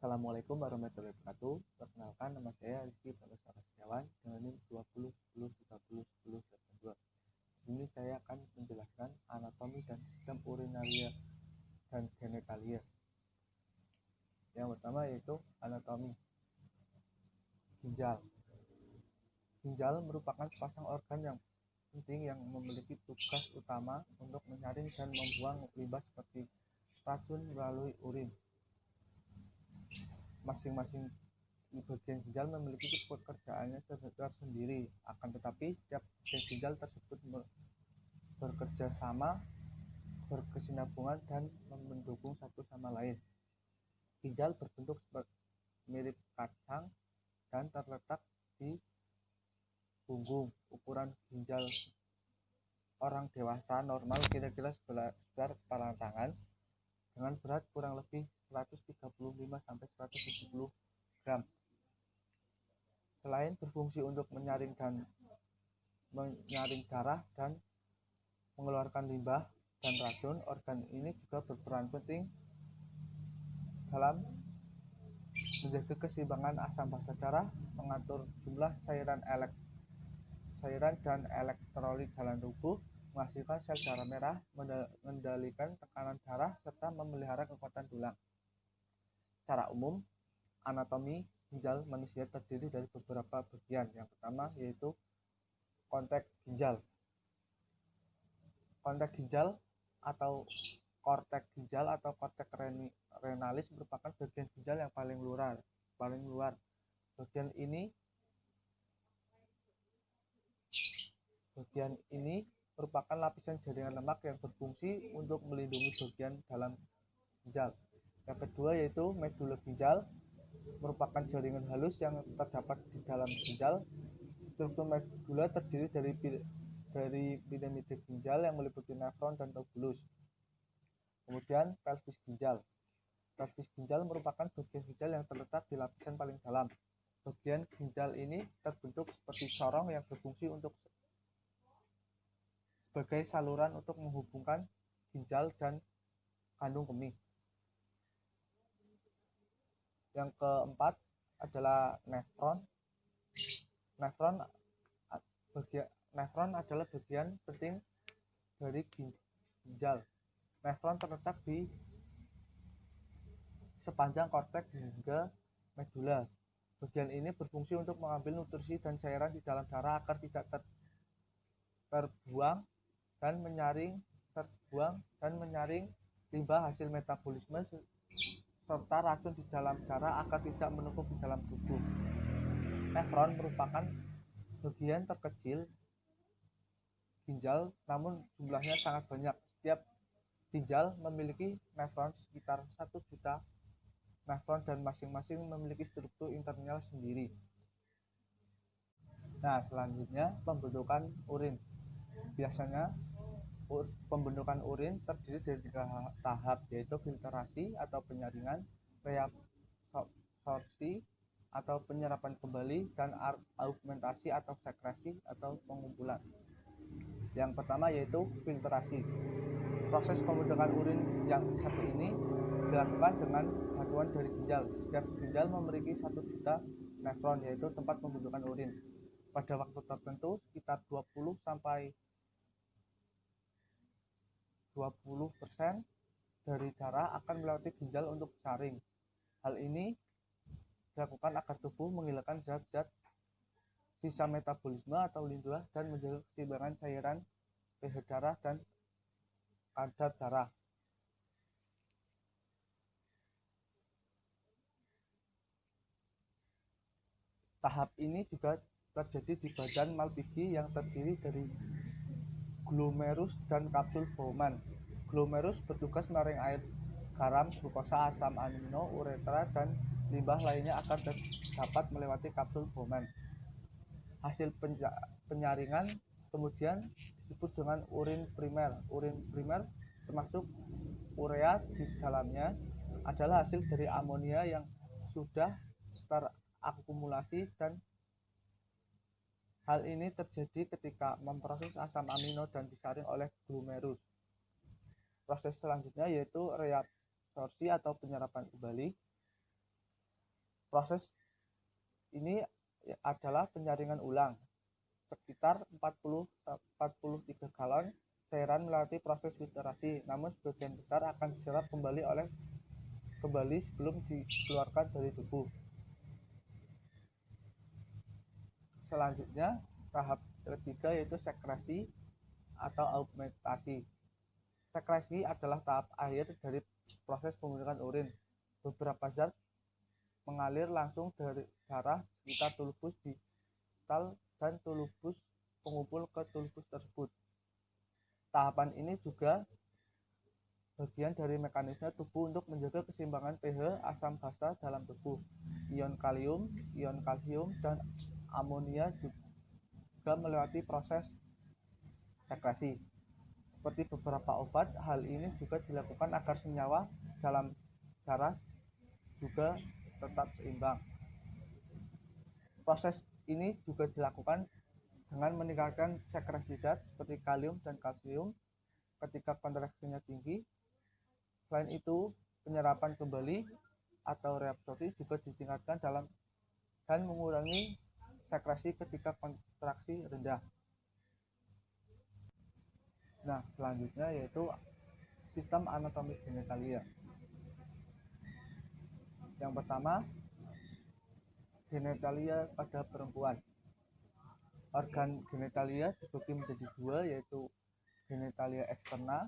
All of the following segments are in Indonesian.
Assalamualaikum warahmatullahi wabarakatuh. Perkenalkan, nama saya Rizky Pratama Setiawan dengan NIM 201030101082. Di sini saya akan menjelaskan anatomi dan sistem urinaria dan genitalia. Yang pertama yaitu anatomi. Ginjal. Ginjal merupakan sepasang organ yang penting yang memiliki tugas utama untuk menyaring dan membuang limbah seperti racun melalui urin. Masing-masing bagian ginjal memiliki pekerjaannya tersendiri, akan tetapi setiap bagian ginjal tersebut bekerja sama, berkesinambungan, dan mendukung satu sama lain. Ginjal berbentuk mirip kacang dan terletak di punggung. Ukuran ginjal orang dewasa normal kira-kira sebesar kepala tangan dengan berat kurang lebih 135-170 gram. Selain berfungsi untuk menyaring darah dan mengeluarkan limbah dan racun, organ ini juga berperan penting dalam menjaga keseimbangan asam basa darah, mengatur jumlah cairan dan elektrolit dalam tubuh, menghasilkan sel darah merah, mengendalikan tekanan darah, serta memelihara kekuatan tulang. Secara umum, anatomi ginjal manusia terdiri dari beberapa bagian. Yang pertama yaitu kontak ginjal. Kontak ginjal atau korteks ginjal atau korteks renalis merupakan bagian ginjal yang paling luar. Bagian ini merupakan lapisan jaringan lemak yang berfungsi untuk melindungi bagian dalam ginjal. Yang kedua yaitu medula ginjal, merupakan jaringan halus yang terdapat di dalam ginjal. Struktur medula terdiri dari piramida ginjal yang meliputi nefron dan tubulus. Kemudian pelvis ginjal. Pelvis ginjal merupakan bagian ginjal yang terletak di lapisan paling dalam. Bagian ginjal ini terbentuk seperti corong yang berfungsi sebagai saluran untuk menghubungkan ginjal dan kandung kemih. Yang keempat adalah nefron. Nefron adalah bagian penting dari ginjal. Nefron terletak di sepanjang korteks hingga medula. Bagian ini berfungsi untuk mengambil nutrisi dan cairan di dalam darah agar tidak terbuang dan menyaring limbah hasil metabolisme serta racun di dalam darah agar tidak menumpuk di dalam tubuh. Nefron merupakan bagian terkecil ginjal, namun jumlahnya sangat banyak. Setiap ginjal memiliki nefron sekitar 1 juta nefron dan masing-masing memiliki struktur internal sendiri. Nah, selanjutnya pembentukan urin. Biasanya pembentukan urin terdiri dari 3 tahap, yaitu filtrasi atau penyaringan, reabsorpsi atau penyerapan kembali, dan augmentasi atau sekresi atau pengumpulan. Yang pertama yaitu filtrasi. Proses pembentukan urin yang satu ini dilakukan dengan bantuan dari ginjal. Setiap ginjal memiliki 1 juta nefron, yaitu tempat pembentukan urin. Pada waktu tertentu, sekitar 20% dari darah akan melewati ginjal untuk disaring. Hal ini dilakukan agar tubuh menghilangkan zat-zat sisa metabolisme atau limbah dan menjaga keseimbangan cairan, pH darah, dan kadar darah. Tahap ini juga terjadi di badan Malpighi yang terdiri dari glomerus dan kapsul Bowman. Glomerus bertugas menyaring air, garam, glukosa, asam amino, uretra, dan limbah lainnya agar dapat melewati kapsul Bowman. Hasil penyaringan kemudian disebut dengan urin primer. Urin primer, termasuk urea di dalamnya, adalah hasil dari amonia yang sudah terakumulasi, dan hal ini terjadi ketika memproses asam amino dan disaring oleh glomerus. Proses selanjutnya yaitu reabsorpsi atau penyerapan kembali. Proses ini adalah penyaringan ulang. Sekitar 40-43 galon cairan melewati proses filtrasi, namun sebagian besar akan diserap kembali sebelum dikeluarkan dari tubuh. Selanjutnya, tahap ketiga yaitu sekresi atau augmentasi. Sekresi adalah tahap akhir dari proses pembentukan urin. Beberapa zat mengalir langsung dari darah sekitar tulus distal dan tulus pengumpul ke tulus tersebut. Tahapan ini juga bagian dari mekanisme tubuh untuk menjaga keseimbangan pH asam basa dalam tubuh. Ion kalium, ion kalsium, dan amonia juga melewati proses sekresi. Seperti beberapa obat, hal ini juga dilakukan agar senyawa dalam darah juga tetap seimbang. Proses ini juga dilakukan dengan meningkatkan sekresi zat seperti kalium dan kalsium ketika kontraksinya tinggi. Selain itu, penyerapan kembali atau reabsorpsi juga ditingkatkan dan mengurangi sekresi ketika kontraksi rendah. Nah, selanjutnya yaitu sistem anatomi genitalia. Yang pertama, genitalia pada perempuan. Organ genitalia dibagi menjadi dua, yaitu genitalia eksterna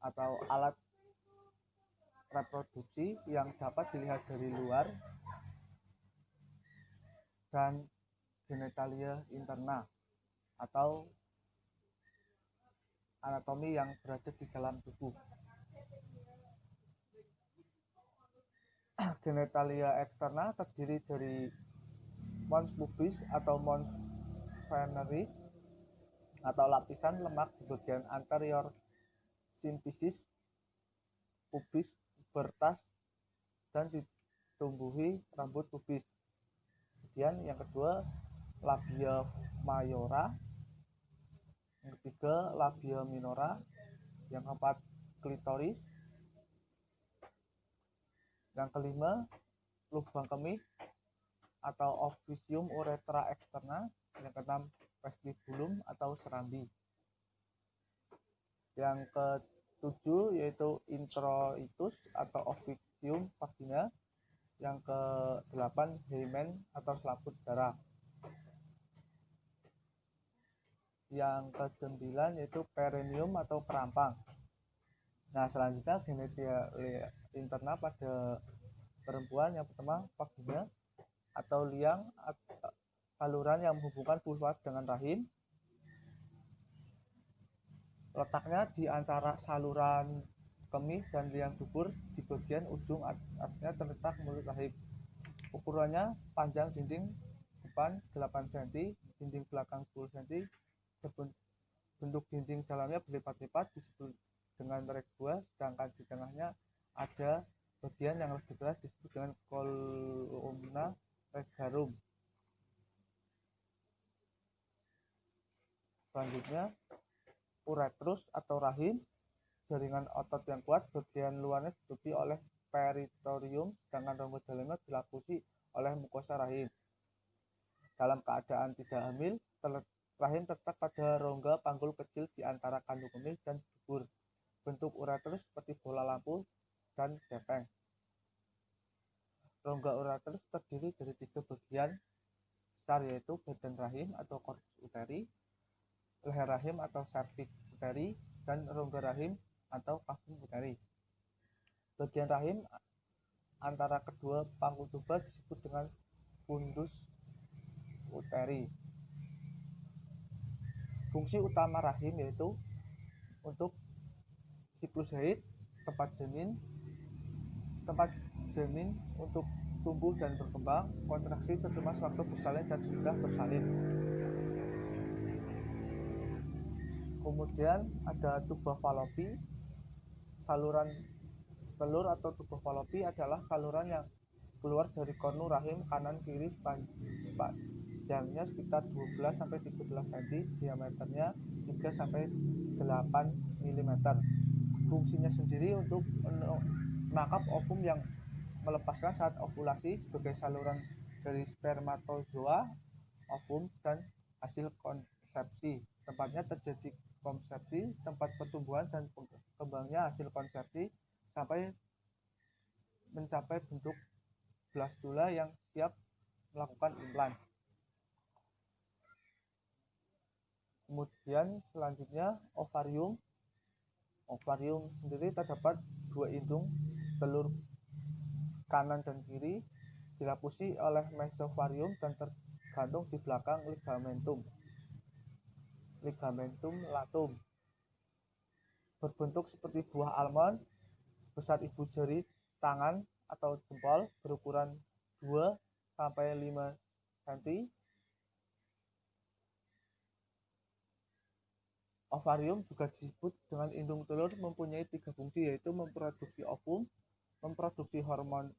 atau alat reproduksi yang dapat dilihat dari luar, dan genitalia interna atau anatomi yang berada di dalam tubuh. Genitalia eksterna terdiri dari mons pubis atau mons veneris atau lapisan lemak di bagian anterior simfisis pubis pubertas dan ditumbuhi rambut pubis. Kemudian yang kedua labia mayora, yang ketiga labia minora, yang keempat klitoris, yang kelima lubang kemih atau officium uretra externa, yang keenam vestibulum atau serambi, yang ketujuh yaitu introitus atau officium vagina, yang ke-8 hymen atau selaput darah, yang ke-9 yaitu perineum atau perampang. Nah, selanjutnya genitalia interna pada perempuan. Yang pertama vagina atau liang, saluran yang menghubungkan vulva dengan rahim. Letaknya di antara saluran kemih dan liang dubur. Di bagian ujung atasnya terletak mulut rahim. Ukurannya panjang dinding depan 8 cm, dinding belakang 10 cm. Bentuk dinding dalamnya berlipat-lipat disebut dengan regua, sedangkan di tengahnya ada bagian yang lebih keras disebut dengan columna regarum. Selanjutnya uretrus atau rahim, jaringan otot yang kuat, bagian luarnya ditutupi oleh peritorium, sedangkan rongga dalamnya dilapusi oleh mukosa rahim. Dalam keadaan tidak hamil, rahim terletak pada rongga panggul kecil di antara kandung kemih dan dubur. Bentuk uretrus seperti bola lampu dan gepeng. Rongga uretrus terdiri dari 3 bagian besar, yaitu badan rahim atau corpus uteri, leher rahim atau cervix uteri, dan rongga rahim atau cavum uteri. Bagian rahim antara kedua panggul tuba disebut dengan fundus uteri. Fungsi utama rahim yaitu untuk siklus haid, tempat janin untuk tumbuh dan berkembang, kontraksi terutama sewaktu bersalin dan sudah bersalin. Kemudian ada tuba falopi. Saluran telur atau tuba falopi adalah saluran yang keluar dari kornu rahim kanan kiri, panjangnya sekitar 12-13 cm, diameternya 3-8 mm. Fungsinya sendiri untuk menangkap ovum yang melepaskan saat ovulasi sebagai saluran dari spermatozoa, ovum, dan hasil konsepsi. Tempatnya terjadi konsepsi, tempat pertumbuhan dan kembangnya hasil konsepsi sampai mencapai bentuk blastula yang siap melakukan implan. Kemudian selanjutnya ovarium. Ovarium sendiri terdapat dua indung telur kanan dan kiri, dilapusi oleh mesovarium dan tergantung di belakang ligamentum latum. Berbentuk seperti buah almond, sebesar ibu jari tangan atau jempol, berukuran 2-5 cm. Ovarium juga disebut dengan indung telur, mempunyai 3 fungsi, yaitu memproduksi ovum, memproduksi hormon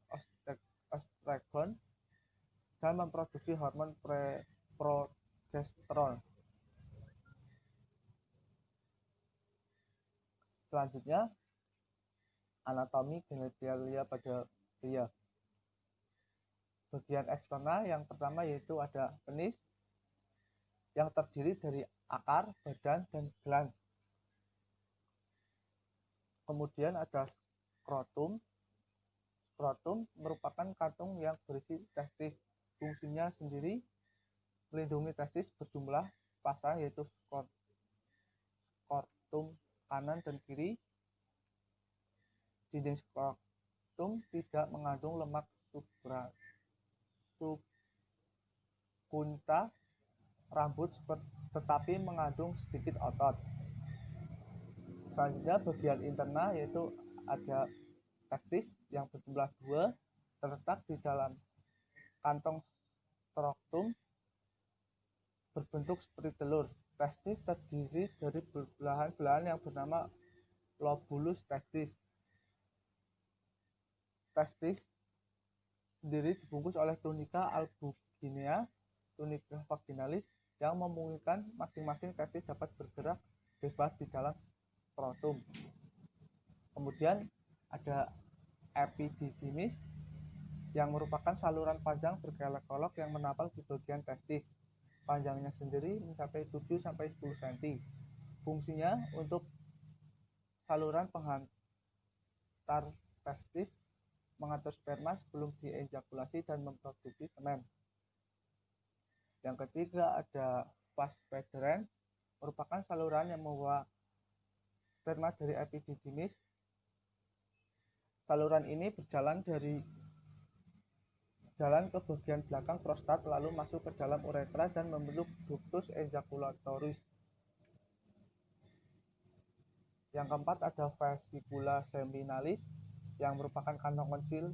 estrogen, dan memproduksi hormon progesteron. Selanjutnya, anatomi genitalia pada pria. Bagian eksternal yang pertama yaitu ada penis yang terdiri dari akar, badan, dan glans. Kemudian ada skrotum. Skrotum merupakan kantung yang berisi testis. Fungsinya sendiri melindungi testis berjumlah pasang yaitu skrotum kanan dan kiri. Dinding skrotum tidak mengandung lemak subkunta rambut tetapi mengandung sedikit otot. Selanjutnya bagian internal yaitu ada testis yang berjumlah 2 terletak di dalam kantong skrotum berbentuk seperti telur. Testis terdiri dari belahan-belahan yang bernama lobulus testis. Testis sendiri dibungkus oleh tunika albuginea, tunika vaginalis, yang memungkinkan masing-masing testis dapat bergerak bebas di dalam skrotum. Kemudian ada epididymis yang merupakan saluran panjang berkelok-kelok yang menapal di bagian testis. Panjangnya sendiri mencapai 7-10 cm. Fungsinya untuk saluran penghantar testis, mengatur sperma sebelum diejakulasi dan memproduksi semen. Yang ketiga ada vas deferens, merupakan saluran yang membawa sperma dari epididymis. Saluran ini berjalan ke bagian belakang prostat, lalu masuk ke dalam uretra dan membentuk ductus ejaculatoris. Yang keempat ada vesicula seminalis, yang merupakan kantong kecil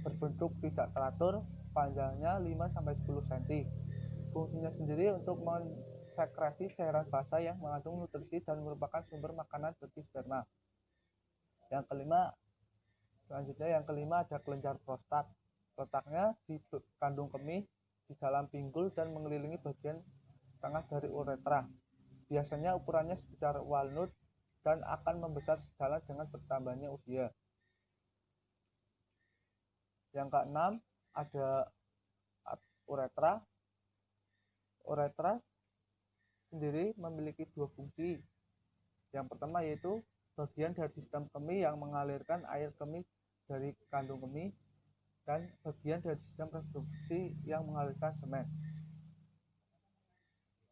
berbentuk tidak teratur, panjangnya 5-10 cm. Fungsinya sendiri untuk mensekresi cairan basah yang mengandung nutrisi dan merupakan sumber makanan bagi sperma. Yang kelima ada kelenjar prostat. Letaknya di kandung kemih, di dalam pinggul dan mengelilingi bagian tengah dari uretra. Biasanya ukurannya sebesar walnut dan akan membesar sejalan dengan bertambahnya usia. Yang keenam ada uretra. Uretra sendiri memiliki 2 fungsi. Yang pertama yaitu bagian dari sistem kemih yang mengalirkan air kemih dari kandung kemih, dan bagian dari sistem reproduksi yang mengalirkan semen.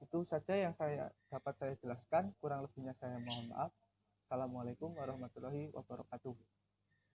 Itu saja yang dapat saya jelaskan, kurang lebihnya saya mohon maaf. Assalamualaikum warahmatullahi wabarakatuh.